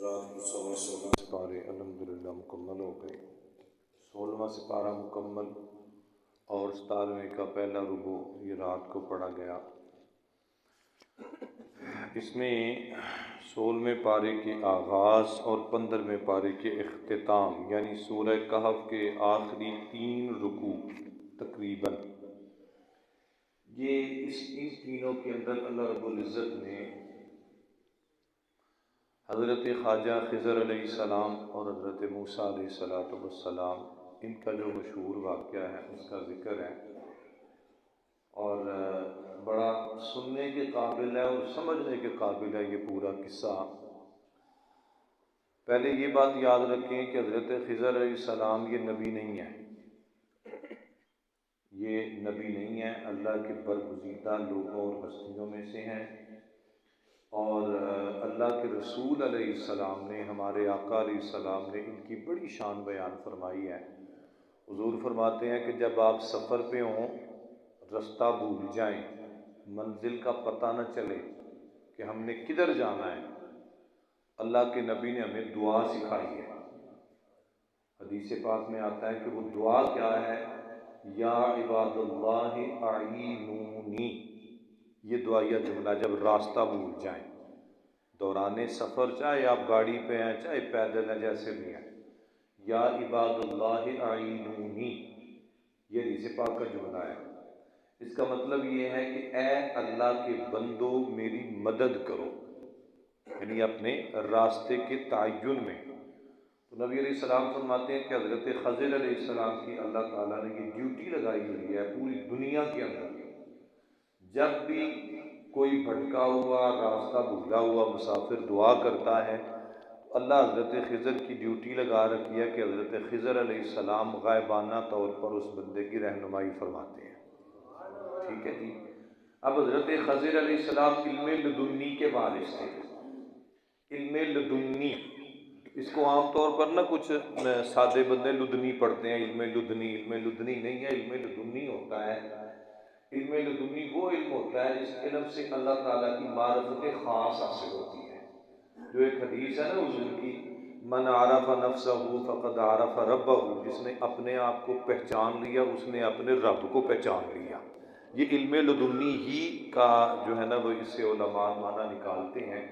रात को 16 सिपारे अल्हम्दुलिल्लाह मुकम्मल हो गए। 16वां सिपारा मुकम्मल और 17वें का पहला रुबो ये रात को पढ़ा गया। इसमें 16वें पारे के आगाज़ और 15वें पारे के इख्तिताम यानी सूरह कहफ के आखिरी 3 रुकू तकरीबन ये इन तीनों के अंदर अल्लाह रब्बुल इज़्ज़त ने हज़रत ख्वाजा खिज़र अलैहिस्सलाम और हज़रत मूसा अलैहिस्सलाम इनका जो मशहूर वाक़या है उसका ज़िक्र है और बड़ा सुनने के काबिल है और समझने के काबिल है ये पूरा किस्सा। पहले ये बात याद रखें कि हज़रत खिज़र अलैहिस्सलाम ये नबी नहीं है, ये नबी नहीं है, अल्लाह के बरगुज़ीदा लोगों और हस्तियों में से हैं और अल्लाह के रसूल अलैहिस्सलाम ने, हमारे आका अलैहिस्सलाम ने इनकी बड़ी शान बयान फरमाई है। हुज़ूर फरमाते हैं कि जब आप सफ़र पे हों, रास्ता भूल जाएं, मंजिल का पता न चले कि हमने किधर जाना है, अल्लाह के नबी ने हमें दुआ सिखाई है। हदीस पाक में आता है कि वो दुआ क्या है, या इबादुल्लाह अईनूनी, ये दुआया जुमला जब रास्ता भूल जाएं, दौरान सफ़र, चाहे आप गाड़ी पे हैं चाहे पैदल हैं, जैसे भी हैं, या इबादुल्लाह अईनूनी, ये हदीस पाक का जुमला है। इसका मतलब ये है कि ए अल्लाह के बंदो मेरी मदद करो, यानी अपने रास्ते के तय्युन में। तो नबी अलैहिस्सलाम फरमाते हैं कि हज़रत खज़र अलैहिस्सलाम की अल्लाह ताला ने ये ड्यूटी लगाई हुई है पूरी दुनिया के अंदर, जब भी कोई भटका हुआ, रास्ता भूला हुआ मुसाफिर दुआ करता है तो अल्लाह हज़रत खिज़र की ड्यूटी लगा रखी है कि हज़रत खिज़र अलैहिस्सलाम गायबाना तौर पर उस बंदे की रहनुमाई फरमाते हैं। ठीक है जी। अब हज़रत खज़र अलैहिस्सलाम इल्मे लदुन्नी के वारिस थे। इल्मे लदुन्नी, इसको आमतौर पर ना कुछ सादे बंदे लुदनी पढ़ते हैं, इल्मे लुदनी नहीं है, इल्मे लदुन्नी होता है। इल्मे लदुन्नी वो इल्म होता है जिस इल्म से अल्लाह ताला की मारिफत खास हासिल होती है। जो एक हदीस है ना हुज़ूर की, मन आरफ नफ्सहू फ़क़द आरफ रब्बहू, जिसने अपने आप को पहचान लिया उसने अपने रब को पहचान लिया। ये इल्मे लदुन्नी ही का जो है ना वो इससे उलमा माना निकालते हैं।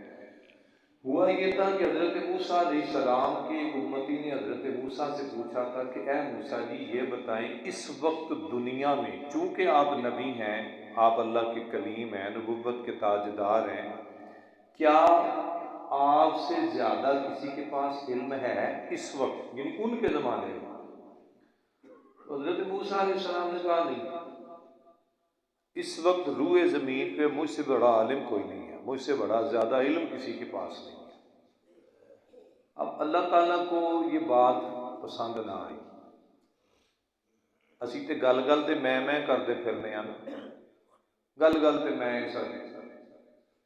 हुआ ये था कि हज़रत मूसा अलैहिस्सलाम के उम्मती ने हज़रत मूसा से पूछा था कि ए मूसा जी ये बताएं, इस वक्त दुनिया में चूँकि आप नबी हैं, आप अल्लाह के कलीम हैं, नबुव्वत के ताजदार हैं, क्या आपसे ज़्यादा किसी के पास इल्म है इस वक्त, यानी उनके ज़माने में? हज़रत मूसा अलैहिस्सलाम ने कहा नहीं, इस वक्त रूए ज़मीन पे मुझसे बड़ा आलिम कोई नहीं है, मुझसे बड़ा ज़्यादा इल्म किसी के पास नहीं है। अब अल्लाह ताला को ये बात पसंद ना आई। असी तो गल गल ते मैं करते फिरने हैं, गल गल ते मैं सर,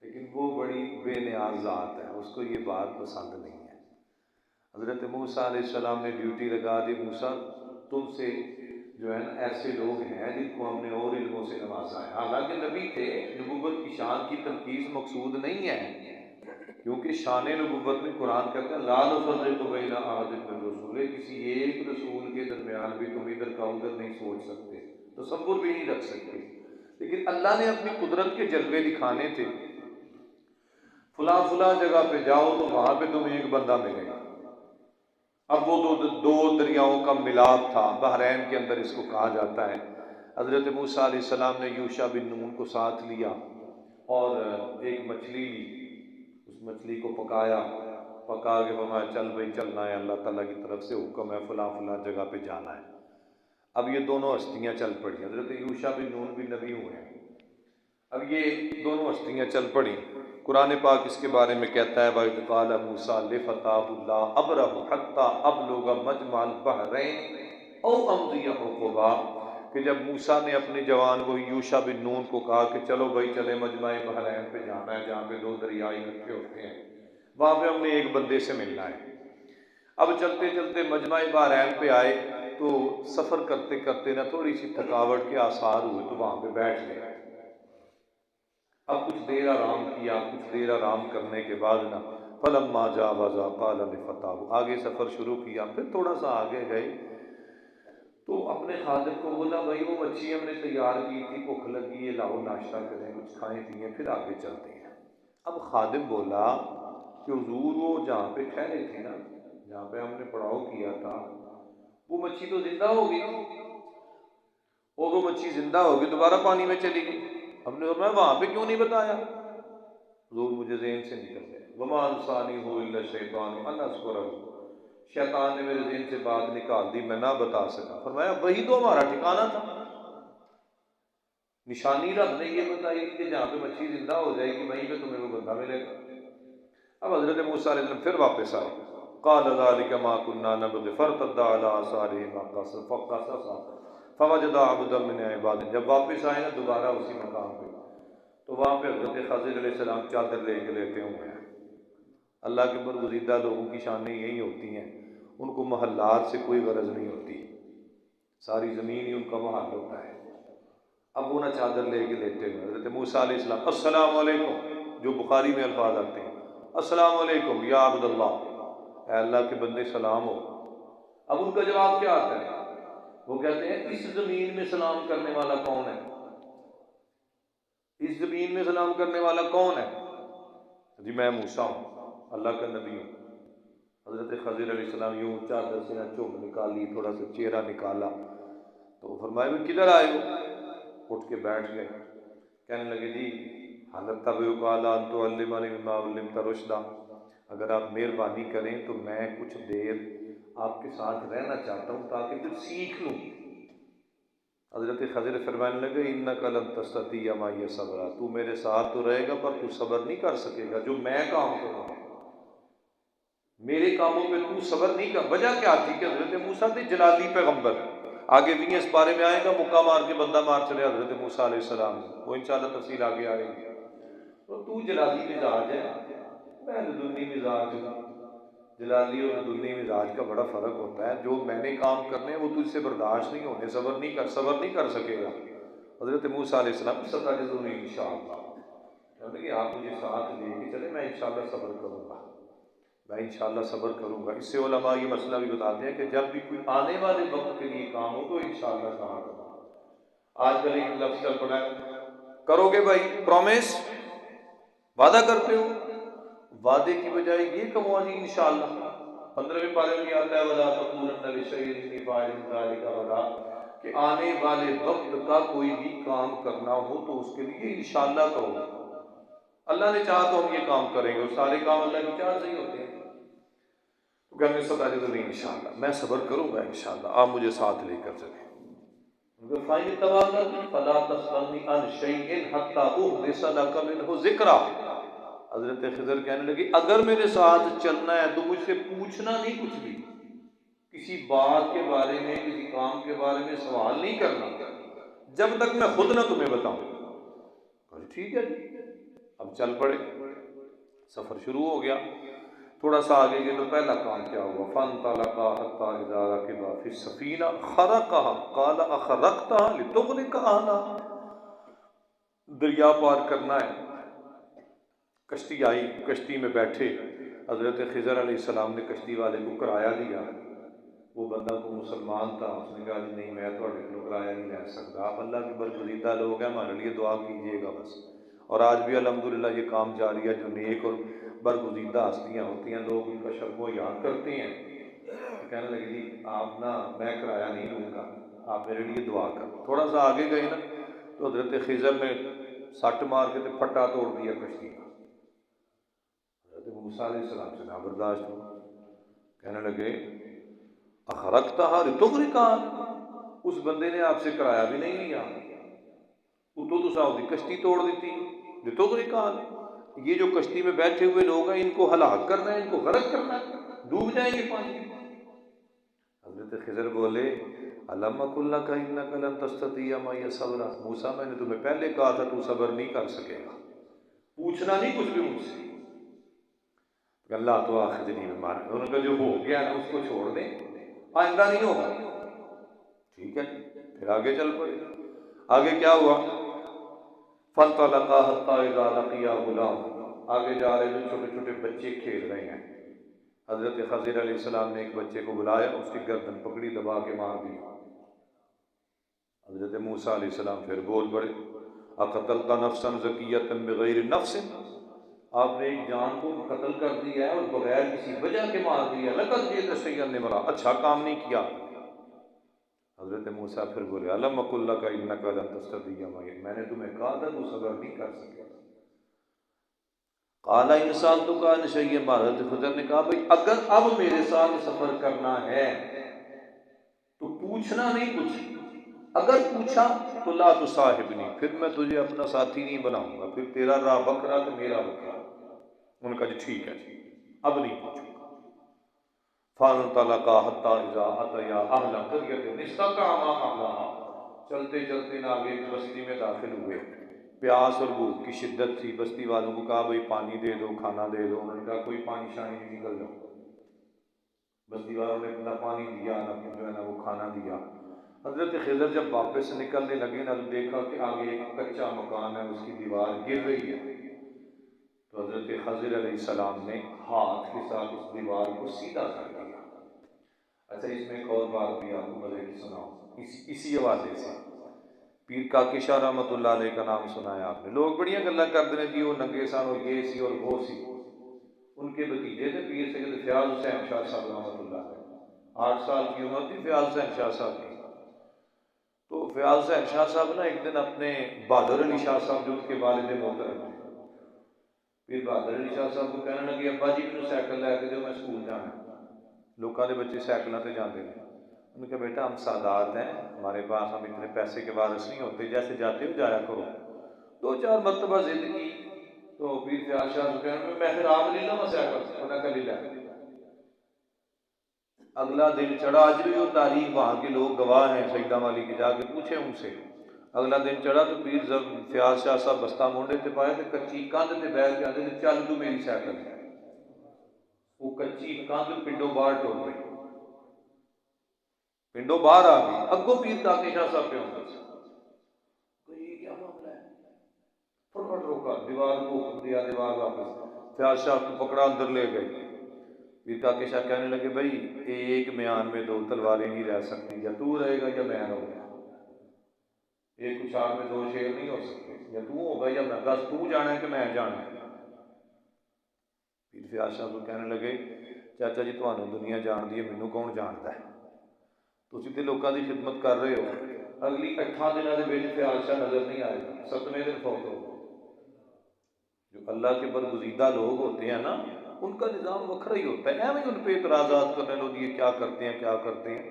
लेकिन वो बड़ी बेनियाज ज़ात है, उसको ये बात पसंद नहीं है। हज़रत मूसा अलैहिस्सलाम ने ड्यूटी लगा दी, मूसा तुमसे जो है ना ऐसे लोग हैं जिनको हमने और इल्मों से नवाजा है। हालांकि नबी थे, नबूवत की शान की तनकीस मकसूद नहीं है, क्योंकि शान नबूवत में कुरान कहता है ला नुफ़र्रिक़ु बैना अहदिन मिन रुसूलिही, किसी एक रसूल के दरमियान भी तुम इधर का उधर नहीं सोच सकते, तसव्वुर भी नहीं रख सकते। लेकिन अल्लाह ने अपनी कुदरत के जलवे दिखाने थे। फुला फुला जगह पे जाओ तो वहां पे तुम्हें एक बंदा मिलेगा। अब वो दो दरियाओं का मिलाप था, बहरैन के अंदर इसको कहा जाता है। हज़रत मूसा अलैहिस्सलाम ने यूशा बिन नून को साथ लिया और एक मछली ली, उस मछली को पका के फरमाया चल भाई चलना है, अल्लाह ताला की तरफ से हुक्म है, फला फला जगह पे जाना है। अब ये दोनों हस्तियाँ चल पड़ी, हज़रत यूशा बिन नून भी नबी हुए हैं। अब ये दोनों हस्तियाँ चल पड़ी। कुरान पाक इसके बारे में कहता है वक़्त क़ाल मूसा लिफ़ताहु ला अब्रहु हत्ता अब्लुग़ मजमअल बहरैन औ अमज़िय हुक़बा, कि जब मूसा ने अपने जवान को यूशा बिन नून को कहा कि चलो भाई चले मजमा बहरैन पे जाना है, जहाँ पे दो दरिया इकट्ठे होते हैं, वहाँ पे हमने एक बंदे से मिलना है। अब चलते चलते मजमा बहरैन पे आए तो सफ़र करते करते ना थोड़ी सी थकावट के आसार हुए तो वहाँ पे बैठ गए। अब कुछ देर आराम किया, कुछ देर आराम करने के बाद ना फलम्मा जावज़ा क़ाल लिफ़ताहु, आगे सफ़र शुरू किया। फिर थोड़ा सा आगे गए तो अपने खादिम को बोला, भाई वो मच्छी हमने तैयार की थी, भूख लगी है, लाओ नाश्ता करें, कुछ खाएं पिए, फिर आगे चलते हैं। अब खादिम बोला कि हुजूर वो जहाँ पे ठहरे थे ना, जहाँ पे हमने पड़ाव किया था, वो मच्छी तो जिंदा हो गई थी, और वो मच्छी जिंदा हो गई दोबारा पानी में चली गई। हमने फरमाया वहां पे क्यों नहीं बताया? हुजूर मुझे ज़हन से निकल गया, वमा अंसानी हु इल्ला शैतान अन अज़कुरहु, शैतान ने मेरे ज़हन से बात निकाल दी, मैं ना बता सका। फरमाया वही तो हमारा ठिकाना था, निशानी रब ने ये बताई कि जहाँ पे मच्छी जिंदा हो जाएगी वहीं पे तुम्हें वो बंदा मिलेगा। अब हज़रत मूसा अलैहिस्सलाम फिर वापस आए, क़ाल ज़ालिका मा कुन्ना नबग़ि फ़रतद्दा अला आसारिहिम फ़क़ससा फ़वजदा अब्दन मिन इबादिना। जब वापस आए ना दोबारा उसी मकाम पे, तो वहाँ पे हज़रत ख़ज़र अलैहिस्सलाम चादर लेके लेटे हुए हैं। अल्लाह के बरगुज़ीदा लोगों की शानें यही होती हैं, उनको महल्लात से कोई गरज नहीं होती, सारी ज़मीन ही उनका महल होता है। अब वो ना चादर लेके लेटे हुए हज़रत मूसा अलैहिस्सलाम अस्सलामु अलैकुम, जो बुखारी में अल्फाज आते हैं, अस्सलामु अलैकुम या अब्दुल्लाह, अल्लाह के बंदे सलाम हो। अब उनका जवाब क्या आता है? वो कहते हैं इस ज़मीन में सलाम करने वाला कौन है? इस ज़मीन में सलाम करने वाला कौन है? जी मैं मूसा हूँ, अल्लाह का नबी हूँ। हज़रत ख़ज़र अलैहिस्सलाम यूँ चादर से ना चुभ निकाली, थोड़ा सा चेहरा निकाला, तो फरमाया भी किधर आए हो? उठ के बैठ गए। कहने लगे जी हालत तब काला तो अल्लिमता रुश्दा, अगर आप मेहरबानी करें तो मैं कुछ देर आपके साथ रहना चाहता हूँ ताकि कुछ सीख लूँ। हज़रत ख़ज़र फरमाने लगे इन्नका लन तस्ततिया माइया सब्रा, तू मेरे साथ तो रहेगा पर तू सब्र नहीं कर सकेगा जो मैं काम करूँगा, मेरे कामों पे तू सब्र नहीं कर। वजह क्या थी कि हज़रत मूसा थे जलाली पैगम्बर, आगे भी इस बारे में आएगा, मुक्का मार के बंदा मार चले हज़रत मूसा अलैहिस्सलाम, वो इंशाअल्लाह तफसील आगे आएगी। तो तू जलाली मिजाज है, मैं लदुन्नी मिजाज हूँ। जलाली और लदुन्नी मिजाज का बड़ा फ़र्क होता है, जो मैंने काम करने वो तुझसे बर्दाश्त नहीं होने, सब्र नहीं कर सकेगा। हज़रत मूसा अलैहिस्सलाम सताजिदूनी इंशाअल्लाह, कि आप मुझे साथ लेके चले, मैं इंशाअल्लाह सब्र करूँगा, मैं इंशाअल्लाह सब्र करूँगा। इससे उलमा ये मसला भी बताते हैं कि जब भी कोई आने वाले वक्त के लिए काम हो तो इंशाअल्लाह कहा करो। आजकल एक लफ्ज़ चल पड़ा है, करोगे भाई, प्रॉमिस, वादा करते हो, वादे की बजाय ये कहो जी इंशाअल्लाह। 15वें पारे में आता है वला तक़ूलन्ना लिशैइन इन्नी फ़ाइलुन ज़ालिका गदा, कि आने वाले वक्त का कोई भी काम करना हो तो उसके लिए इंशाअल्लाह कहो। अल्लाह ने चाहा तो हम ये काम करेंगे, और सारे काम अल्लाह की चाह से ही होते हैं। तो कहने सताजिदूनी इंशाअल्लाह, मैं सब्र करूँगा इंशाअल्लाह, आप मुझे साथ लेकर चलें। फाइन तवल्लैत फला तस्अलनी अन शैइन हत्ता उहदिस लका मिन्हु ज़िक्रा। हज़रत ख़िज़र कहने लगे अगर मेरे साथ चलना है तो मुझसे पूछना नहीं, कुछ भी किसी बात के बारे में, किसी काम के बारे में सवाल नहीं करना जब तक मैं खुद ना तुम्हें बताऊं। ठीक है जी, अब चल पड़े, सफ़र शुरू हो गया। थोड़ा सा आगे गए तो पहला काम क्या हुआ, फ़न्तलक़ा हत्ता इज़ा रकिबा फ़िस्सफ़ीना ख़रक़हा क़ाल अख़रक़तहा लितुग़रिक़ अहलहा। दरिया पार करना है, कश्ती आई, कश्ती में बैठे, हज़रत ख़िज़र अलैहिस्सलाम ने कश्ती वाले को किराया दिया। वो बंदा को मुसलमान था, उसने कहा जी नहीं मैं थोड़े को किराया नहीं ले सकता, आप अल्लाह के बरगुज़ीदा लोग हैं, हमारे लिए दुआ कीजिएगा बस। और आज भी अल्हम्दुलिल्लाह ये काम जारी है, जो नेक और बरगुज़ीदा हस्तियाँ होती हैं लोग उनका शर्मो याद करते हैं। तो कहने लगे जी आप ना, मैं किराया नहीं लूँगा, आप मेरे लिए दुआ करो। थोड़ा सा आगे गए ना तो हज़रत ख़िज़र ने सट मार के तो फट्टा तोड़ दिया कश्ती का। हज़रत मूसा अलैहिस्सलाम से ना बर्दाश्त हुआ, कहने लगे अख़रक़तहा लितुग़रिक़, उस बंदे ने आपसे किराया भी नहीं लिया, उतो तो साउदी कश्ती तोड़ दी थी। लितुग़रिक़, ये जो कश्ती में बैठे हुए लोग हैं इनको हलाक करना है, इनको गरक करना है, डूब जाएंगे पानी में। हज़रत ख़िज़र बोले अलम अक़ुल लका इन्नका लन तस्ततिया मइया सब्रा, मूसा मैंने तुम्हें पहले कहा था तू सब्र नहीं कर सकेगा, पूछना नहीं कुछ भी मुझसे। अल्लाह तो आखिरी में मार, उनका जो हो गया ना उसको छोड़ दें, आइंदा नहीं होगा। ठीक है, फिर आगे चल पड़े। आगे क्या हुआ, फंतलका हत्ता इज़ा लक़िया गुलाम, आगे जा रहे जो छोटे छोटे बच्चे खेल रहे हैं। हज़रत खज़िर अलैहिस्सलाम ने एक बच्चे को बुलाया, उसकी गर्दन पकड़ी, दबा के मार दी। हज़रत मूसा अलैहिस्सलाम फिर बोल पड़े, अक़तलता नफ्सन ज़किय्यतन बिग़ैरि नफ्सिन, आपने एक जान को कत्ल कर दिया है और बगैर किसी वजह के मार दिया, लक़द जि'ता शैअन इम्रा, अच्छा काम नहीं किया। हज़रत मूसा फिर बोले, अलम अक़ुल लका इन्नका लन तस्ततिय्या मई, मैंने तुम्हें कहा था तू सब्र नहीं कर सकेगा। काला इंसान तो का नशे, भारत खुदा ने कहा भाई अगर अब मेरे साथ सफर करना है तो पूछना नहीं कुछ, अगर पूछा तो ला तो साहिब नहीं, फिर मैं तुझे अपना साथी नहीं बनाऊंगा, फिर तेरा राह बकरा तो मेरा बकरा। उनका जी ठीक है, अब नहीं पूछूंगा। फ़न्तलक़ा हत्ता इज़ा अतया अहला क़रयतिन इस्ततअमा अहलहा, चलते चलते ना आगे एक बस्ती में दाखिल हुए। प्यास और भूख की शिद्दत थी, बस्ती वालों को कहा भाई पानी दे दो, खाना दे दो। उन्होंने कहा कोई पानी शानी नहीं, निकल जाओ। बस्ती वालों ने ना पानी दिया, ना जो है ना वो खाना दिया। हज़रत खिज़र जब वापस निकलने लगे ना, तो देखा कि आगे एक कच्चा मकान है, उसकी दीवार गिर रही है। तो हज़रत खज़िर अलैहिस्सलाम ने हाथ के साथ उस दीवार को सीधा कर दिया। अच्छा, इसमें एक और बात भी आपको मज़े की सुनाऊं, इसी हवाले से। पीर काकी शाह रहमतुल्लाह अलैह का नाम सुना है आपने। लोग बड़िया गल्लां करते हैं जी, वो नंगे सन और ये सी और वो सी। उनके भतीजे थे पीर सैयद फ़याज़ हुसैन शाह साहब रहमतुल्लाह अलैह, 8 साल की उम्र थी फ़याज़ हुसैन शाह साहब की। तो फ़याज़ हुसैन शाह साहब ना एक दिन अपने बहादुर अली शाह साहब जो उनके वालिद मोहतरम थे, फिर बहादुर अली शाह साहब को कहने लगे अब्बा जी मैंने साइकिल लैके दो, मैं स्कूल जाना। लोगों के बच्चे साइकिलों से जाते हैं। उन्होंने कहा बेटा हम सादात हैं, हमारे पास हम इतने पैसे के वारिस नहीं होते, जैसे जाते हो जाया करो। 2-4 मरतबा जिद की तो पीर फ़याज़ शाह को कहने मैं फिर आप ले लो मैं साइकिल, उन्होंने कहा ले ला। अगला दिन चढ़ा, आज भी वो तारीख वहाँ के लोग गवाह हैं, सईदा वाली के जाके पूछे उनसे। अगला दिन चढ़ा तो पीर फ़याज़ शाह साहब बस्ता मोढ़े से पाए थे, कच्ची कंध से बैठ के आते थे चल तू मेरी साइकिल। वो कच्ची कंध पिंडों बाहर टुर गई, पिंडों बाहर आ गई, अगों पीर काके शाह साहब पे होंगे। ये क्या मामला है? फटाफट रोका, दीवार को दिया, दीवार वापस। फ़याज़ शाह को पकड़ा, अंदर ले गए। पीर काके शाह कहने लगे भाई एक म्यान में 2 तलवारें नहीं रह सकती, या तू रहेगा या मैं रहूँगा। एक उछाल में 2 शेर नहीं हो सकते, या तू होगा या मैं, बस तू जाना है कि मैं जाना है। पीर फ़याज़ शाह को कहने लगे चाचा जी तुहानू दुनिया जानती है, मैनू कौन जानता है, तुसीं ते लोकां दी खिदमत कर रहे हो। अगली 8 दिनों के विच फ़याज़ शाह नज़र नहीं आएगा, 7वें दिन फौत हो। जो अल्लाह के बरगुज़ीदा लोग होते हैं ना, उनका निज़ाम वखरा ही होता है। एवं उन पर इतराज़ात करने लो ये क्या करते हैं क्या करते हैं,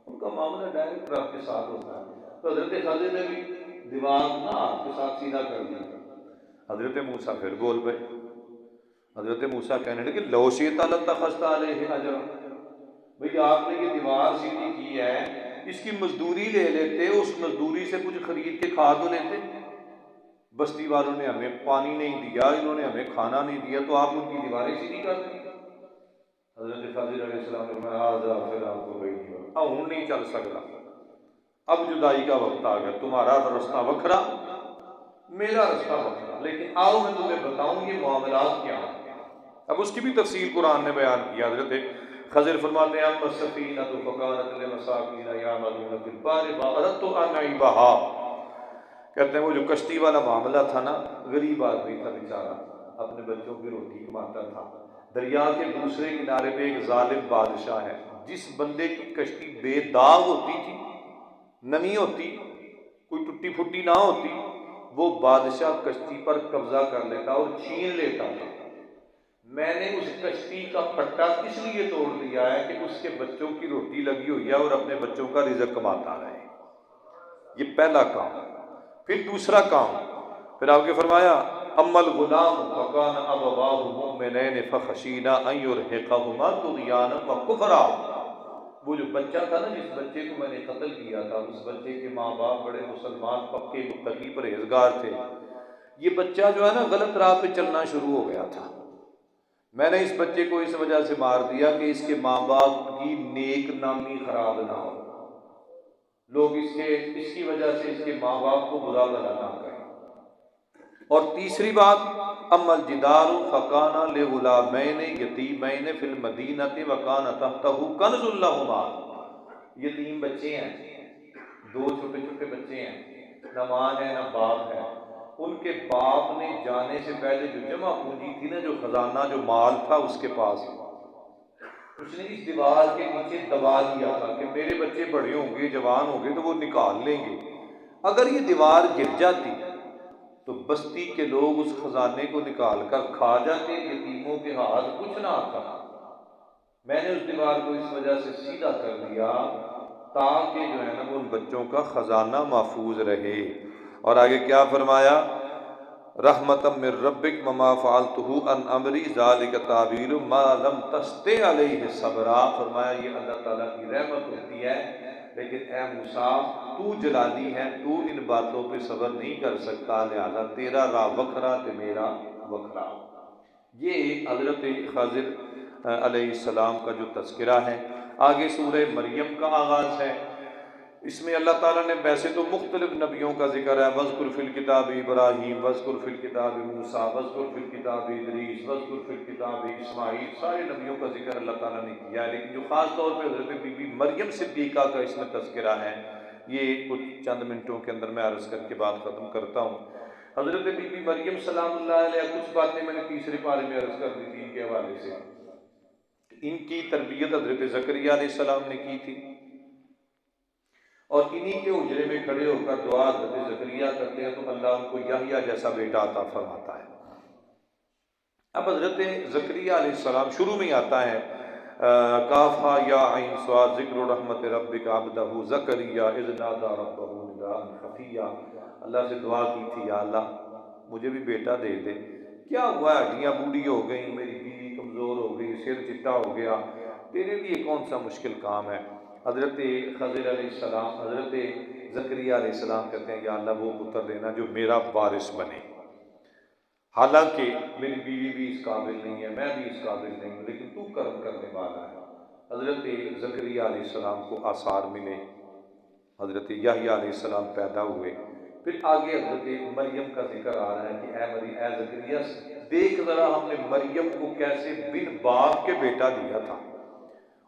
उनका मामला डायरेक्ट रब के साथ होता है। तो हज़रत खज़िर ने भी दिमाग ना आपके साथ सीधा कर दिया। हज़रत मूसा फिर बोल पे, हज़रत मूसा कहने लगे लो शिअता लत्तख़ज़्ता अलैहि अजरा, भाई आपने ये दीवार सीधी की है, इसकी मजदूरी ले लेते, उस मजदूरी से कुछ खरीद के खा तो लेते। बस्ती वालों ने हमें पानी नहीं दिया, इन्होंने हमें खाना नहीं दिया, तो आप उनकी दीवारें सीधी कर दी। हज़रत खज़िर अलैहिस्सलाम ने कहा हाज़ा फ़िरआक़ु बैनी, अब हूँ नहीं चल सकता, अब जुदाई का वक्त आ गया, तुम्हारा रास्ता वखरा मेरा रास्ता वखरा, लेकिन आओ मैं तुम्हें बताऊं ये मामलात क्या है। अब उसकी भी तफसील कुरान ने बयान किया। हज़रत खज़िर फरमाते हैं अम्मा सफ़ीनतु फ़कानत लिमसाकीन यामलून फ़िल बहरि फ़अरदतु अन अइबहा, कहते हैं वो जो कश्ती वाला मामला था ना, गरीब आदमी था बेचारा, अपने बच्चों की रोटी कमाता था। दरिया के दूसरे किनारे पे एक जालिम बादशाह है, जिस बंदे की कश्ती बेदाग होती थी, नमी होती, कोई टुट्टी फुट्टी ना होती, वो बादशाह कश्ती पर कब्जा कर लेता और छीन लेता था। मैंने उस कश्ती का पट्टा इसलिए तोड़ दिया है कि उसके बच्चों की रोटी लगी हुई है और अपने बच्चों का रिज़्क़ कमाता रहे। ये पहला काम। फिर दूसरा काम, फिर आपके फरमाया अम्मल गुलाम फकान अबवाहु मुमिनैन फखशीना अन युरहिक़हुमा तुग़याना व कुफ़रा, वो जो बच्चा था ना, जिस बच्चे को मैंने कत्ल किया था, उस बच्चे के माँ बाप बड़े मुसलमान पक्के मुत्तकी परहेजगार थे। ये बच्चा जो है ना गलत राह पे चलना शुरू हो गया था। मैंने इस बच्चे को इस वजह से मार दिया कि इसके माँ बाप की नेक नामी खराब ना हो, लोग इसकी वजह से इसके माँ बाप को बुरा भला ना करें। और तीसरी बात अमल जिदारु फ़काना ले गुलामैन यतीमैन फिल मदीनति वकान तहतहु कन्जुल लहुमा। यतीम बच्चे हैं, दो छोटे छोटे बच्चे हैं, ना माँ है ना बाप है। उनके बाप ने जाने से पहले जो जमा पूंजी थी ना, जो खजाना जो माल था उसके पास, उसने इस दीवार के नीचे दबा दिया था कि मेरे बच्चे बड़े होंगे जवान होंगे तो वो निकाल लेंगे। अगर ये दीवार गिर जाती तो बस्ती के लोग उस खजाने को निकाल कर खा जाते, यतीमों के हाथ कुछ ना आता। मैंने उस दीवार को इस वजह से सीधा कर दिया ताकि जो है ना वो उन बच्चों का खजाना महफूज रहे। और आगे क्या फरमाया, रहमतम मिर रब्बिक ममा फ़अलतुहु अन अमरी ज़ालिका तावीलु मा लम तस्ते अलैहि सबरा। फरमाया ये अल्लाह ताला की रहमत होती है, लेकिन ए मूसा तू जलाली है, तू इन बातों पे सब्र नहीं कर सकता, लिहाजा तेरा रा वखरा ते मेरा वखरा। ये हज़रत खज़िर अलैहिस्सलाम का जो तज़किरा है। आगे सूरह मरियम का आगाज़ है। इसमें अल्लाह ताला ने वैसे तो मुख्तलिफ नबियों का जिक्र है, वज़कुर फिल किताब इब्राहीम, वज़कुर फिल किताब मूसा, वज़कुर फिल किताब इदरीस, वज़कुर फिल किताब इस्माईल, सारे नबियों का जिक्र अल्लाह ताला ने किया है। लेकिन जो ख़ास तौर पर हज़रत बीबी मरियम सिद्दीक़ा का इसमें तज़किरा है, ये कुछ चंद मिनटों के अंदर मैं अर्ज़ करके बात ख़त्म करता हूँ। हज़रत बीबी मरियम सलामुल्लाह अलैहा, कुछ बातें मैंने तीसरे पारे में अर्ज़ कर दी थी इनके हवाले से। इनकी तरबियत हज़रत ज़करिया अलैहिस्सलाम ने की थी और इन्हीं के उजरे में खड़े होकर दुआ हज़रत ज़करिया करते हैं तो अल्लाह उनको याहया जैसा बेटा अता फरमाता है। अब हज़रत ज़करिया अलैहिस्सलाम शुरू में आता है काफ़ा या ऐन स्वाद ज़िक्र रहमत रब्बिका अब्दहु ज़करिया इज़ नादा रब्बहु निदाअन खफ़िया। अल्लाह से दुआ की थी, या अल्लाह मुझे भी बेटा दे दे। क्या हुआ, हड्डियाँ बूढ़ी हो गई, मेरी बीवी कमज़ोर हो गई, सिर चिट्टा हो गया, तेरे लिए कौन सा मुश्किल काम है। हज़रत खज़िर अलैहिस्सलाम, हज़रत ज़करिया अलैहिस्सलाम कहते हैं, या अल्लाह वो पुत्र देना जो मेरा वारिस बने। हालांकि मेरी बीवी भी इस काबिल नहीं है, मैं भी इस काबिल नहीं हूँ, लेकिन तू कर्म करने वाला है। हज़रत ज़करिया अलैहिस्सलाम को आसार मिले, हज़रत याहया अलैहिस्सलाम पैदा हुए। फिर आगे हज़रत मरियम का जिक्र आ रहा है कि ए ज़करिया देख ज़रा हमने मरियम को कैसे बिन बाप के बेटा दिया था।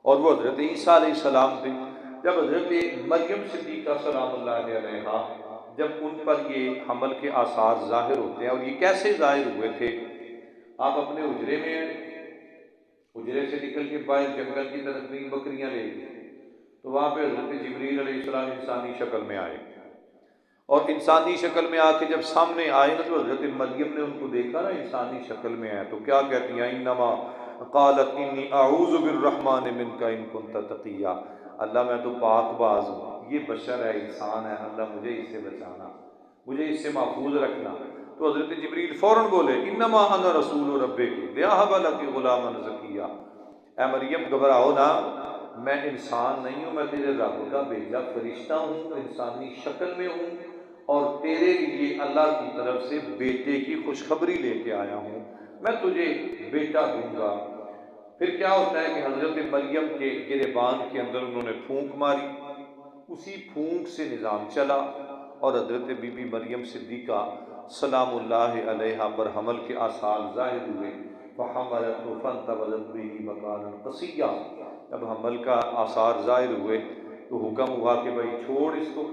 और वो हज़रत ईसा अलैहिस्सलाम थे। जब हज़रत मरियम सिद्दीक़ा सलामुल्लाह अलैहा, जब उन पर ये हमल के आसार ज़ाहिर होते हैं, और ये कैसे ज़ाहिर हुए थे, आप अपने उजरे में हैं, उजरे से निकल के बाहर जंगल की तरफ गई बकरियाँ ले गई, तो वहाँ पे हज़रत जिब्रील अलैहिस्सलाम इंसानी शक्ल में आए, और इंसानी शक्ल में आके जब सामने आए ना, तो हज़रत मरियम ने उनको देखा ना इंसानी शक्ल में आए, तो क्या कहती हैं, इन्नमा क़ालत इन्नी अऊज़ु बिर्रहमान मिनका इन कुन्ता तक़िया। अल्लाह मैं तो पाकबाज हूँ, ये बशर है, इंसान है, अल्लाह मुझे इससे बचाना, मुझे इससे महफूज रखना। तो हज़रत जिब्रील फ़ौरन बोले, इन्नमा अना रसूल रब्बिकी लिअहब लकी गुलामन ज़किया। ऐ मरियम घबराओ ना, मैं इंसान नहीं हूँ, मैं तेरे रब का भेजा फरिश्ता हूँ, इंसानी शक्ल में हूँ, और तेरे लिए अल्लाह की तरफ से बेटे की खुशखबरी लेके आया हूँ, मैं तुझे बेटा दूंगा। फिर क्या होता है कि हज़रत मरियम के गिरेबान के अंदर उन्होंने फूंक मारी, उसी फूंक से निज़ाम चला और हज़रत बीबी मरियम सिद्दीक़ा सलामुल्लाह अलैहा पर हमल के आसार ज़ाहिर हुए। फ़हमलतहु फ़ंतबज़त बिही मकानन क़सिय्या। जब हमल का आसार ज़ाहिर हुए तो हुक्म हुआ कि भाई छोड़ इसको,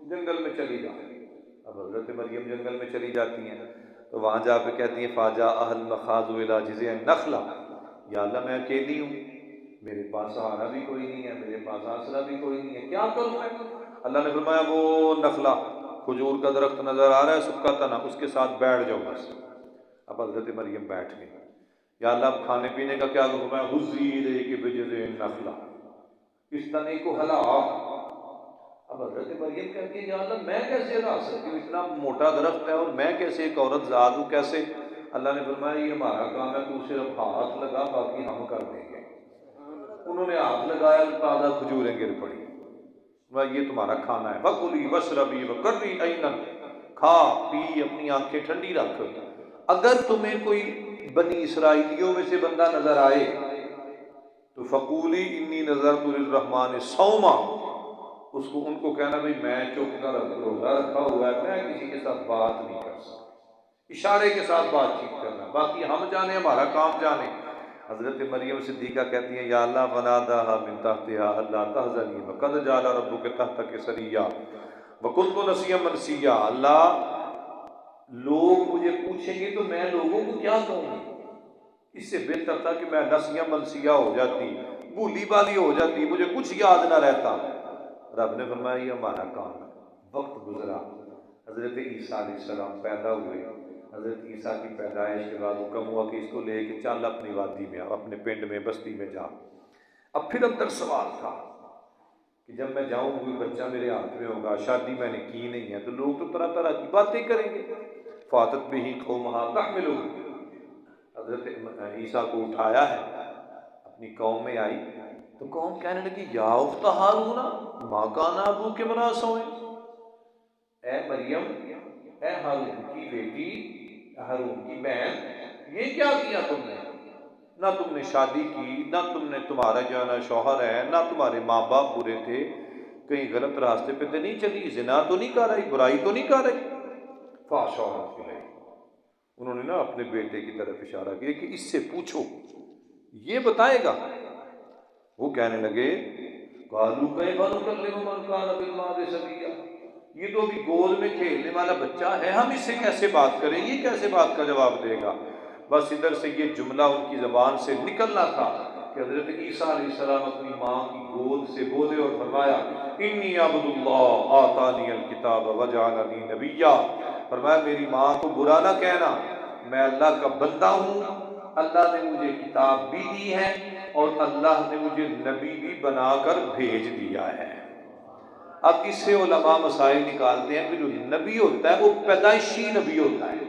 जंगल में चली जा। अब हज़रत मरियम जंगल में चली जाती हैं, तो वहाँ जा पे कहती हैं, फ़ाजा अहल मखाज़ु इला जिज़्इन नखला। या अल्लाह मैं अकेली हूँ, मेरे पास सहारा भी कोई नहीं है, मेरे पास आसरा भी कोई नहीं है, क्या करूँ मैं। अल्लाह ने फरमाया वो नखला, खजूर का दरख्त नज़र आ रहा है सूखा तना, उसके साथ बैठ जाओ बस। अब हज़रत मरियम बैठ गई। या अल्लाह खाने पीने का क्या करूँ मैं, हुज़्ज़ी इलैकी बिजिज़्इन नखला, इस तने को हिला। अब हज़रत मरियम कहती है, या अल्लाह मैं कैसे हिला सकती हूँ, इतना मोटा दरख्त है और मैं कैसे एक औरत ज़ात हूँ, कैसे। अल्लाह ने फरमाया ये हमारा काम है, तू सिर्फ हाथ लगा, बाकी हम कर देंगे। उन्होंने हाथ लगाया तो ताज़ा खजूरें गिर पड़ी। वह ये तुम्हारा खाना है, वकुली वशरबी वकर्री ऐनन, खा पी अपनी आंखें ठंडी रख। अगर तुम्हें कोई बनी इसराइलियों में से बंदा नजर आए तो फ़कूली इन्नी नज़र तुर्रहमान सौमा, उसको उनको कहना भाई मैं चुप का रोज़ा रखा हुआ है, मैं किसी के साथ बात नहीं कर सकता। इशारे के साथ बातचीत करना, बाकी हम जाने, हमारा काम जाने। हज़रत मरियम सिद्दीक़ा कहती हैं, या अल्लाह फनादाहा मिन तहतिहा अल्ला तहज़नी वक़द जअल रब्बुक तहतक सरिया वकुन्तु नसिय्यन मनसिया। अल्लाह, लोग मुझे पूछेंगे तो मैं लोगों को क्या कहूँगी? इससे बेहतर था कि मैं नसिया मनसिया हो जाती, भूली बाली हो जाती, मुझे कुछ याद ना रहता। रब ने फरमाया ये हमारा काम है। वक्त गुजरा, हज़रत ईसा अलैहिस्सलाम पैदा हुए। हज़रत ईसा की पैदाइश के बाद हुक्म हुआ कि इसको लेके चल अपनी वादी में, अपने पिंड में, बस्ती में जा। अब फिर अंदर सवाल था कि जब मैं जाऊँ कोई बच्चा मेरे हाथ में होगा, शादी मैंने की नहीं है, तो लोग तो तरह तरह की बातें करेंगे। फातत भी ही कौमहा तहमिलु, हज़रत ईसा को उठाया है, अपनी कौम में आई तो कौम कहने लगी, या उख्त हारून मा काना अबूक इम्रा सौए, ए मरियम, ए हारून की बेटी, हारून की बहन, ये क्या किया तुमने? ना तुमने शादी की, ना तुमने, तुम्हारा जो है ना शौहर है, ना तुम्हारे माँ बाप बुरे थे, कहीं गलत रास्ते पे तो नहीं चली, जिना तो नहीं कर रही, बुराई तो नहीं कर रही। फाशौरत की, उन्होंने ना अपने बेटे की तरफ इशारा किया कि इससे पूछो, ये बताएगा। वो कहने लगे, कालू कैफ़ा नुकल्लिमु मन कान फिल महदि सबिय्या, ये तो अभी गोद में खेलने वाला बच्चा है, हम इससे कैसे बात करें, ये कैसे बात का जवाब देगा। बस इधर से ये जुमला उनकी ज़बान से निकलना था कि हज़रत ईसा अलैहिस्सलाम अपनी माँ की गोद से बोले और फरमाया, इन्नी अब्दुल्लाह आतानियल किताब वजअलनी नबिय्या। फरमाया मेरी माँ को बुरा ना कहना, मैं अल्लाह का बंदा हूँ, अल्लाह ने मुझे किताब भी दी है और अल्लाह ने मुझे नबी भी बनाकर भेज दिया है। अब इससे उलमा मसाइल निकालते हैं कि जो नबी होता है वो पैदाइशी नबी होता है,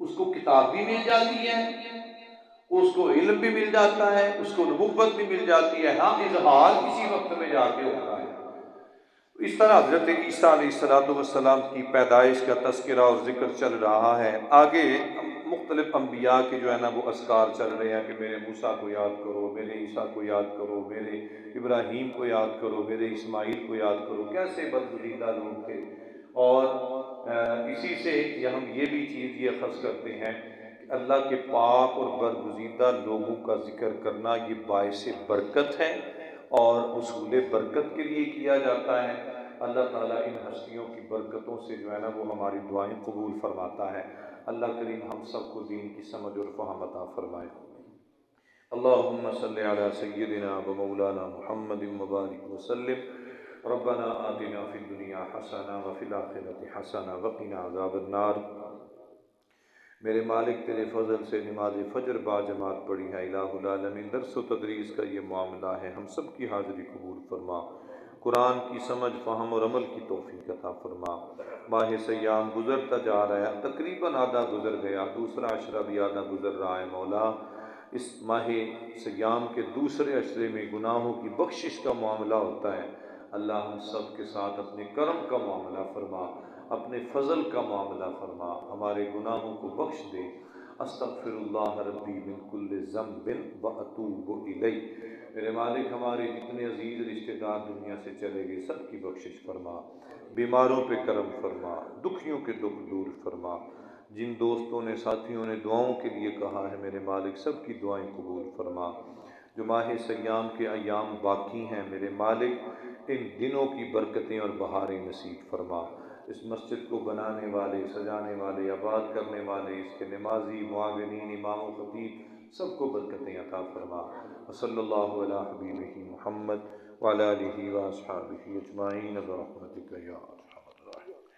उसको किताब भी मिल जाती है, उसको इल्म भी मिल जाता है, उसको नबुव्वत भी मिल जाती है, हाँ इजहार किसी वक्त में जाके होता है। इस तरह हज़रत ईसा अलैहिस्सलाम की पैदाइश का तस्करा और जिक्र चल रहा है। आगे मुख्तलिफ अम्बिया के जो है ना वो अस्कार चल रहे हैं कि मेरे मूसा को याद करो, मेरे ईसा को याद करो, मेरे इब्राहीम को याद करो, मेरे इस्माइल को याद करो, कैसे बदगुजीदा लोग थे। और इसी से हम ये भी चीज़ ये ख़स करते हैं कि अल्लाह के पाक और बदगुजीदा लोगों का जिक्र करना ये बाइस बरकत है और उसूल बरकत के लिए किया जाता है। अल्लाह ताला इन हस्तियों की बरकतों से जो है ना वो हमारी दुआएं कबूल फरमाता है। अल्लाह करीम हम सबको दीन की समझ और फ़हम अता फरमाए। अल्लाहुम्मा सल्लि अला सय्यिदिना व मौलाना मुहम्मदिन व बारिक व सल्लिम। रब्बना आतिना फिद दुनिया हसना व फिल आखिरति हसना व क़िना अज़ाबन्नार। मेरे मालिक तेरे फ़ज़ल से नमाज फ़जर बाजमात पढ़ी है, इलाहुल आलमीन दर्स व तदरीस का ये मामला है, हम सब की हाज़िरी कबूल फरमा। कुरान की समझ, फ़हम और अमल की तौफ़ीक़ अता फरमा। माह सयाम गुज़रता जा रहा है, तकरीबन आधा गुज़र गया, दूसरा अशरा भी आधा गुज़र रहा है। मौला, इस माह सयाम के दूसरे अशरे में गुनाहों की बख्शिश का मामला होता है। अल्लाह हम सब के साथ अपने करम का मामला फरमा, अपने फ़ज़ल का मामला फरमा, हमारे गुनाहों को बख्श दे। अस्तग़फ़िरुल्लाह रब्बी मिन कुल्लि ज़ंबिन व अतूबु इलैह। मेरे मालिक, हमारे जितने अजीज़ रिश्तेदार दुनिया से चले गए सब की बख्शिश फरमा, बीमारों पे करम फरमा, दुखियों के दुख दूर फरमा। जिन दोस्तों ने, साथियों ने दुआओं के लिए कहा है, मेरे मालिक सब की दुआएं कबूल फरमा। जो माह सयाम के अयाम बाकी हैं, मेरे मालिक इन दिनों की बरकतें और बहारें नसीब फरमा। इस मस्जिद को बनाने वाले, सजाने वाले, आबाद करने वाले, इसके नमाजी, मुआविनीन, इमाम, खतीब सबको बरकतें अता फरमा। सल्लल्लाहु अला हबीबिही मुहम्मद व अला आलिहि व अस्हाबिही अजमाइन बरहमतिका या अरहमर राहिमीन।